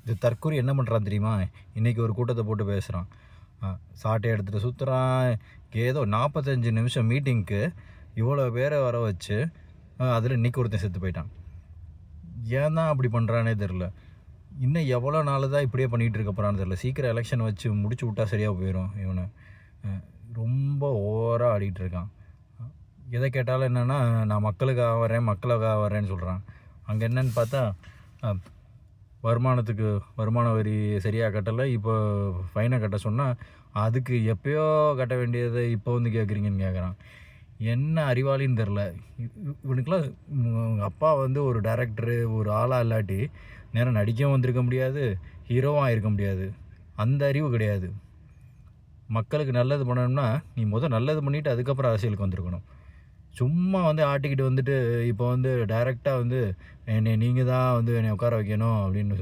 இது தற்கூரி என்ன பண்ணுறான் தெரியுமா? இன்றைக்கி ஒரு கூட்டத்தை போட்டு பேசுகிறான். சாட்டையை எடுத்துகிட்டு சுற்றுறான். ஏதோ 45 நிமிஷம் மீட்டிங்க்கு இவ்வளோ பேரை வர வச்சு அதில் இன்றைக்கி ஒருத்தன் செத்து போயிட்டான். ஏன் தான் அப்படி பண்ணுறானே தெரில. இன்னும் எவ்வளோ நாள் தான் இப்படியே பண்ணிகிட்டு இருக்க போகிறான்னு தெரில. சீக்கிரம் எலெக்ஷன் வச்சு முடிச்சு விட்டா சரியாக போயிடும். இவனை ரொம்ப ஓவராக ஆடிட்டு இருக்கான். எதை கேட்டாலும் என்னென்னா நான் மக்களுக்காக வரேன்னு சொல்கிறான். அங்கே என்னன்னு பார்த்தா வருமான வரி சரியாக கட்டலை, இப்போ ஃபைனை கட்ட சொன்னால் அதுக்கு எப்போயோ கட்ட வேண்டியதை இப்போ வந்து கேட்குறீங்கன்னு கேட்குறான். என்ன அறிவாளின்னு தெரில. இவனுக்கெலாம் அப்பா வந்து ஒரு டைரக்டரு ஒரு ஆளாக இல்லாட்டி நேரம் நடிக்கவும் வந்திருக்க முடியாது, ஹீரோவாக இருக்க முடியாது. அந்த அறிவு கிடையாது. மக்களுக்கு நல்லது பண்ணணும்னா நீ நல்லது பண்ணிவிட்டு அதுக்கப்புறம் அரசியலுக்கு வந்திருக்கணும். சும்மா வந்து ஆட்டிக்கிட்டு வந்துட்டு இப்போ வந்து டைரெக்டாக வந்து என்னை நீங்கள் தான் வந்து என்னை உட்கார வைக்கணும் அப்படின்னு